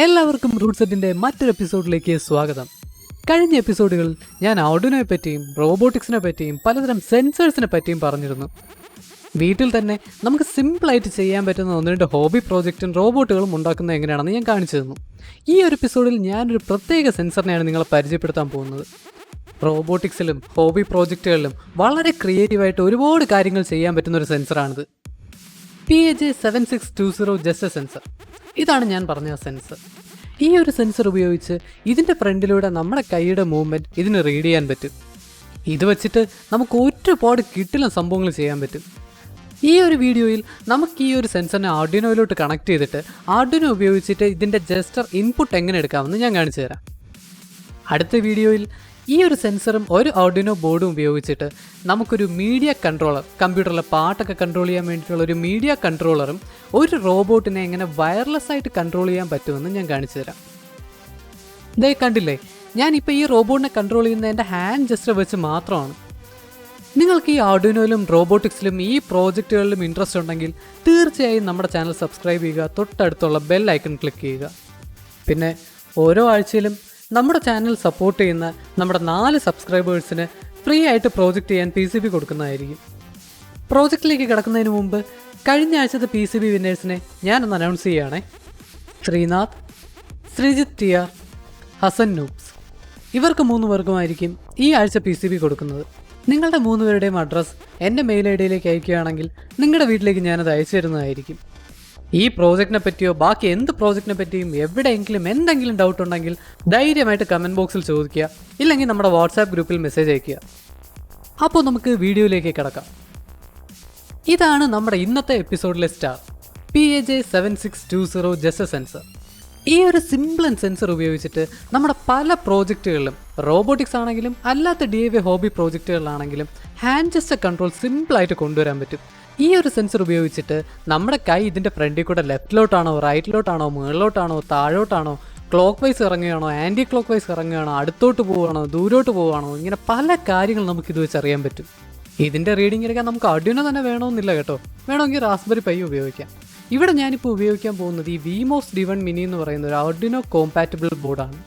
എല്ലാവർക്കും റൂട്ട് സെറ്റിൻ്റെ മറ്റൊരു എപ്പിസോഡിലേക്ക് സ്വാഗതം. കഴിഞ്ഞ എപ്പിസോഡുകളിൽ ഞാൻ ആർഡുനോയെ പറ്റിയും റോബോട്ടിക്സിനെ പറ്റിയും പലതരം സെൻസേഴ്സിനെ പറ്റിയും പറഞ്ഞിരുന്നു. വീട്ടിൽ തന്നെ നമുക്ക് സിമ്പിളായിട്ട് ചെയ്യാൻ പറ്റുന്ന ഒന്ന് രണ്ട് ഹോബി പ്രോജക്റ്റും റോബോട്ടുകളും ഉണ്ടാക്കുന്നത് എങ്ങനെയാണെന്ന് ഞാൻ കാണിച്ചു തന്നു. ഈ ഒരു എപ്പിസോഡിൽ ഞാനൊരു പ്രത്യേക സെൻസറിനെയാണ് നിങ്ങളെ പരിചയപ്പെടുത്താൻ പോകുന്നത്. റോബോട്ടിക്സിലും ഹോബി പ്രോജക്റ്റുകളിലും വളരെ ക്രിയേറ്റീവായിട്ട് ഒരുപാട് കാര്യങ്ങൾ ചെയ്യാൻ പറ്റുന്ന ഒരു സെൻസറാണിത്. PAJ7620 jester sensor. ഇതാണ് ഞാൻ പറഞ്ഞ സെൻസർ. ഈ ഒരു സെൻസർ ഉപയോഗിച്ച് ഇതിൻ്റെ ഫ്രണ്ടിലൂടെ നമ്മുടെ കൈയുടെ മൂവ്മെൻറ്റ് ഇതിന് റീഡ് ചെയ്യാൻ പറ്റും. ഇത് വെച്ചിട്ട് നമുക്ക് ഒരുപാട് കിട്ടില്ല സംഭവങ്ങൾ ചെയ്യാൻ പറ്റും. ഈ ഒരു വീഡിയോയിൽ നമുക്ക് ഈ ഒരു സെൻസറിനെ ആർഡിനോയിലോട്ട് കണക്ട് ചെയ്തിട്ട് ആർഡിനോ ഉപയോഗിച്ചിട്ട് ഇതിൻ്റെ ജസ്റ്റർ ഇൻപുട്ട് എങ്ങനെ എടുക്കാമെന്ന് ഞാൻ കാണിച്ചു തരാം. അടുത്ത വീഡിയോയിൽ ഈ ഒരു സെൻസറും ഒരു ആർഡിനോ ബോർഡും ഉപയോഗിച്ചിട്ട് നമുക്കൊരു മീഡിയ കൺട്രോളർ, കമ്പ്യൂട്ടറിലെ പാട്ടൊക്കെ കൺട്രോൾ ചെയ്യാൻ വേണ്ടിയിട്ടുള്ള ഒരു മീഡിയ കൺട്രോളറും ഒരു റോബോട്ടിനെ എങ്ങനെ വയർലെസ് ആയിട്ട് കൺട്രോൾ ചെയ്യാൻ പറ്റുമെന്ന് ഞാൻ കാണിച്ചു തരാം. ഇതേ കണ്ടില്ലേ, ഞാനിപ്പോൾ ഈ റോബോട്ടിനെ കൺട്രോൾ ചെയ്യുന്ന എൻ്റെ ഹാൻഡ് ജസ്റ്റർ വെച്ച് മാത്രമാണ്. നിങ്ങൾക്ക് ഈ ആർഡിനോയിലും റോബോട്ടിക്സിലും ഈ പ്രോജക്റ്റുകളിലും ഇൻട്രസ്റ്റ് ഉണ്ടെങ്കിൽ തീർച്ചയായും നമ്മുടെ ചാനൽ സബ്സ്ക്രൈബ് ചെയ്യുക, തൊട്ടടുത്തുള്ള ബെൽ ഐക്കൺ ക്ലിക്ക് ചെയ്യുക. പിന്നെ ഓരോ ആഴ്ചയിലും നമ്മുടെ ചാനൽ സപ്പോർട്ട് ചെയ്യുന്ന നമ്മുടെ 4 സബ്സ്ക്രൈബേഴ്സിന് ഫ്രീ ആയിട്ട് പ്രോജക്റ്റ് ചെയ്യാൻ PCB കൊടുക്കുന്നതായിരിക്കും. പ്രോജക്റ്റിലേക്ക് കിടക്കുന്നതിന് മുമ്പ് കഴിഞ്ഞ ആഴ്ചത്തെ PCB വിന്നേഴ്സിനെ ഞാനൊന്ന് അനൗൺസ് ചെയ്യുകയാണേ. Sreenath, Sreejith TR, Hasan noobs. ഇവർക്ക് 3 പേർക്കുമായിരിക്കും ഈ ആഴ്ച PCB കൊടുക്കുന്നത്. നിങ്ങളുടെ 3 പേരുടെയും അഡ്രസ്സ് എൻ്റെ മെയിൽ ID അയക്കുകയാണെങ്കിൽ നിങ്ങളുടെ വീട്ടിലേക്ക് ഞാനത് അയച്ചു തരുന്നതായിരിക്കും. ഈ പ്രോജക്റ്റിനെ പറ്റിയോ ബാക്കി എന്ത് പ്രോജക്റ്റിനെ പറ്റിയും എവിടെയെങ്കിലും എന്തെങ്കിലും ഡൗട്ട് ഉണ്ടെങ്കിൽ ധൈര്യമായിട്ട് കമൻറ്റ് ബോക്സിൽ ചോദിക്കുക, ഇല്ലെങ്കിൽ നമ്മുടെ വാട്സാപ്പ് ഗ്രൂപ്പിൽ മെസ്സേജ് അയയ്ക്കുക. അപ്പോൾ നമുക്ക് വീഡിയോയിലേക്ക് കിടക്കാം. ഇതാണ് നമ്മുടെ ഇന്നത്തെ എപ്പിസോഡിലെ സ്റ്റാർ, PAJ7620 ജസ്റ്റർ സെൻസർ. ഈ ഒരു സിമ്പിൾ സെൻസർ ഉപയോഗിച്ചിട്ട് നമ്മുടെ പല പ്രോജക്റ്റുകളിലും, റോബോട്ടിക്സ് ആണെങ്കിലും അല്ലാത്ത DIY ഹോബി പ്രോജക്റ്റുകളിലാണെങ്കിലും ഹാൻഡ് ജസ്റ്റർ കൺട്രോൾ സിമ്പിളായിട്ട് കൊണ്ടുവരാൻ പറ്റും. ഈ ഒരു സെൻസർ ഉപയോഗിച്ചിട്ട് നമ്മുടെ കൈ ഇതിൻ്റെ ഫ്രണ്ടിൽ കൂടെ ലെഫ്റ്റിലോട്ടാണോ റൈറ്റിലോട്ടാണോ മുകളിലോട്ടാണോ താഴോട്ടാണോ ക്ലോക്ക് വൈസ് ഇറങ്ങുകയാണോ ആൻറ്റി ക്ലോക്ക് വൈസ് ഇറങ്ങുകയാണോ അടുത്തോട്ട് പോവുകയാണോ ദൂരോട്ട് പോവുകയാണോ, ഇങ്ങനെ പല കാര്യങ്ങൾ നമുക്കിത് വെച്ച് അറിയാൻ പറ്റും. ഇതിൻ്റെ റീഡിംഗ് എടുക്കാൻ നമുക്ക് Arduino തന്നെ വേണമെന്നില്ല കേട്ടോ, വേണമെങ്കിൽ റാസ്ബെറി പൈ ഉപയോഗിക്കാം. ഇവിടെ ഞാനിപ്പോൾ ഉപയോഗിക്കാൻ പോകുന്നത് ഈ VMOS D1 Mini എന്ന് പറയുന്ന ഒരു Arduino കോമ്പാറ്റബിൾ ബോർഡാണ്.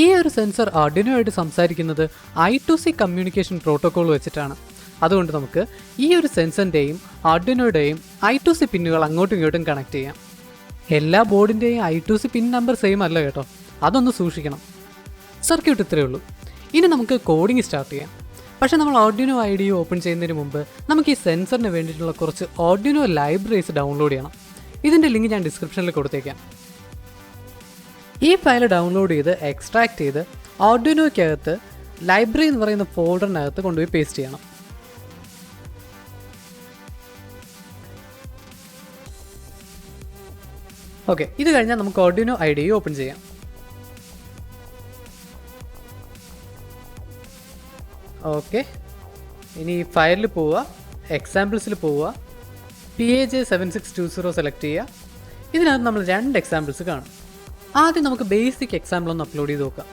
ഈ ഒരു സെൻസർ Arduino ആയിട്ട് സംസാരിക്കുന്നത് I2C കമ്മ്യൂണിക്കേഷൻ പ്രോട്ടോക്കോൾ വെച്ചിട്ടാണ്. അതുകൊണ്ട് നമുക്ക് ഈ ഒരു സെൻസറിൻ്റെയും ആർഡിനോയുടെയും I2C പിന്നുകൾ അങ്ങോട്ടും ഇങ്ങോട്ടും കണക്ട് ചെയ്യാം. എല്ലാ ബോർഡിൻ്റെയും I2C പിൻ നമ്പർ സെയിം അല്ല കേട്ടോ, അതൊന്ന് സൂക്ഷിക്കണം. സർക്യൂട്ട് ഇത്രയേ ഉള്ളൂ. ഇനി നമുക്ക് കോഡിങ് സ്റ്റാർട്ട് ചെയ്യാം. പക്ഷേ നമ്മൾ Arduino IDE ഓപ്പൺ ചെയ്യുന്നതിന് മുമ്പ് നമുക്ക് ഈ സെൻസറിന് വേണ്ടിയിട്ടുള്ള കുറച്ച് Arduino ലൈബ്രറീസ് ഡൗൺലോഡ് ചെയ്യണം. ഇതിൻ്റെ ലിങ്ക് ഞാൻ ഡിസ്ക്രിപ്ഷനിൽ കൊടുത്തേക്കാം. ഈ ഫയൽ ഡൗൺലോഡ് ചെയ്ത് എക്സ്ട്രാക്ട് ചെയ്ത് Arduinoയ്ക്കകത്ത് ലൈബ്രറി എന്ന് പറയുന്ന ഫോൾഡറിനകത്ത് കൊണ്ടുപോയി പേസ്റ്റ് ചെയ്യണം. ഓക്കെ, ഇത് കഴിഞ്ഞാൽ നമുക്ക് Arduino IDE ഓപ്പൺ ചെയ്യാം. ഓക്കെ, ഇനി ഫയലിൽ പോവുക, എക്സാമ്പിൾസിൽ പോവുക, PAJ7620 സെലക്ട് ചെയ്യുക. ഇതിനകത്ത് നമ്മൾ 2 എക്സാമ്പിൾസ് കാണും. ആദ്യം നമുക്ക് ബേസിക് എക്സാമ്പിൾ ഒന്ന് അപ്ലോഡ് ചെയ്ത് നോക്കാം.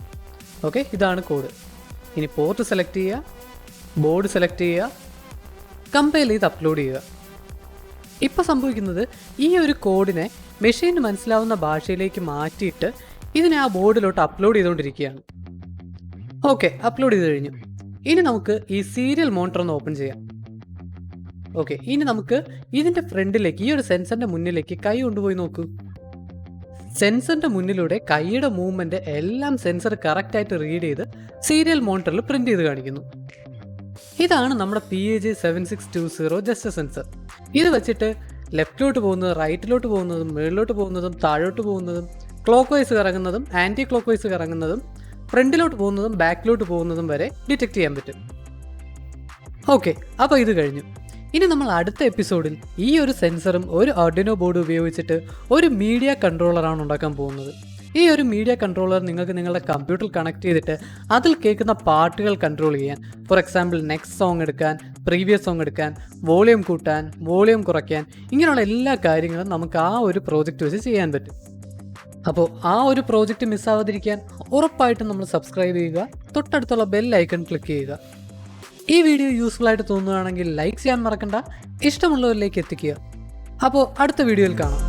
ഓക്കെ, ഇതാണ് കോഡ്. ഇനി പോർട്ട് സെലക്ട് ചെയ്യുക, ബോർഡ് സെലക്ട് ചെയ്യുക, കമ്പൈൽ ചെയ്ത് അപ്ലോഡ് ചെയ്യുക. ഇപ്പോൾ സംഭവിക്കുന്നത് ഈ ഒരു കോഡിനെ മെഷീന് മനസ്സിലാവുന്ന ഭാഷയിലേക്ക് മാറ്റിയിട്ട് ഇതിനെ ആ ബോർഡിലോട്ട് അപ്ലോഡ് ചെയ്തുകൊണ്ടിരിക്കുകയാണ്. ഓക്കെ, അപ്ലോഡ് ചെയ്ത് കഴിഞ്ഞു. ഇനി നമുക്ക് ഈ സീരിയൽ മോണിറ്റർ ഒന്ന് ഓപ്പൺ ചെയ്യാം. ഓക്കെ, ഇനി നമുക്ക് ഇതിൻ്റെ ഫ്രണ്ടിലേക്ക്, ഈ ഒരു സെൻസറിൻ്റെ മുന്നിലേക്ക് കൈ കൊണ്ടുപോയി നോക്കൂ. സെൻസറിൻ്റെ മുന്നിലൂടെ കൈയുടെ മൂവ്മെൻറ്റ് എല്ലാം സെൻസർ കറക്റ്റായിട്ട് റീഡ് ചെയ്ത് സീരിയൽ മോണിറ്ററിൽ പ്രിൻ്റ് ചെയ്ത് കാണിക്കുന്നു. ഇതാണ് നമ്മുടെ PAJ7620 ജസ്റ്റർ സെൻസർ. ഇത് വെച്ചിട്ട് ലെഫ്റ്റിലോട്ട് പോകുന്നതും റൈറ്റിലോട്ട് പോകുന്നതും മുകളിലോട്ട് പോകുന്നതും താഴോട്ട് പോകുന്നതും ക്ലോക്ക് വൈസ് കറങ്ങുന്നതും ആൻറ്റി ക്ലോക്ക് വൈസ് കറങ്ങുന്നതും ഫ്രണ്ടിലോട്ട് പോകുന്നതും ബാക്കിലോട്ട് പോകുന്നതും വരെ ഡിറ്റക്ട് ചെയ്യാൻ പറ്റും. ഓക്കെ, അപ്പോൾ ഇത് കഴിഞ്ഞു. ഇനി നമ്മൾ അടുത്ത എപ്പിസോഡിൽ ഈ ഒരു സെൻസറും ഒരു Arduino ബോർഡ് ഉപയോഗിച്ചിട്ട് ഒരു മീഡിയ കൺട്രോളറാണ് ഉണ്ടാക്കാൻ പോകുന്നത്. ഈ ഒരു മീഡിയ കൺട്രോളർ നിങ്ങൾക്ക് നിങ്ങളുടെ കമ്പ്യൂട്ടറിൽ കണക്ട് ചെയ്തിട്ട് അതിൽ കേൾക്കുന്ന പാട്ടുകൾ കൺട്രോൾ ചെയ്യാൻ, ഫോർ എക്സാമ്പിൾ നെക്സ്റ്റ് സോങ് എടുക്കാൻ, പ്രീവിയസ് സോങ് എടുക്കാൻ, വോളിയം കൂട്ടാൻ, വോളിയം കുറയ്ക്കാൻ, ഇങ്ങനെയുള്ള എല്ലാ കാര്യങ്ങളും നമുക്ക് ആ ഒരു പ്രോജക്റ്റ് വെച്ച് ചെയ്യാൻ പറ്റും. അപ്പോൾ ആ ഒരു പ്രോജക്റ്റ് മിസ്സാവാതിരിക്കാൻ ഉറപ്പായിട്ടും നമ്മൾ സബ്സ്ക്രൈബ് ചെയ്യുക, തൊട്ടടുത്തുള്ള ബെൽ ഐക്കൺ ക്ലിക്ക് ചെയ്യുക. ഈ വീഡിയോ യൂസ്ഫുൾ ആയിട്ട് തോന്നുകയാണെങ്കിൽ ലൈക്ക് ചെയ്യാൻ മറക്കണ്ട, ഇഷ്ടമുള്ളവരിലേക്ക് എത്തിക്കുക. അപ്പോൾ അടുത്ത വീഡിയോയിൽ കാണാം.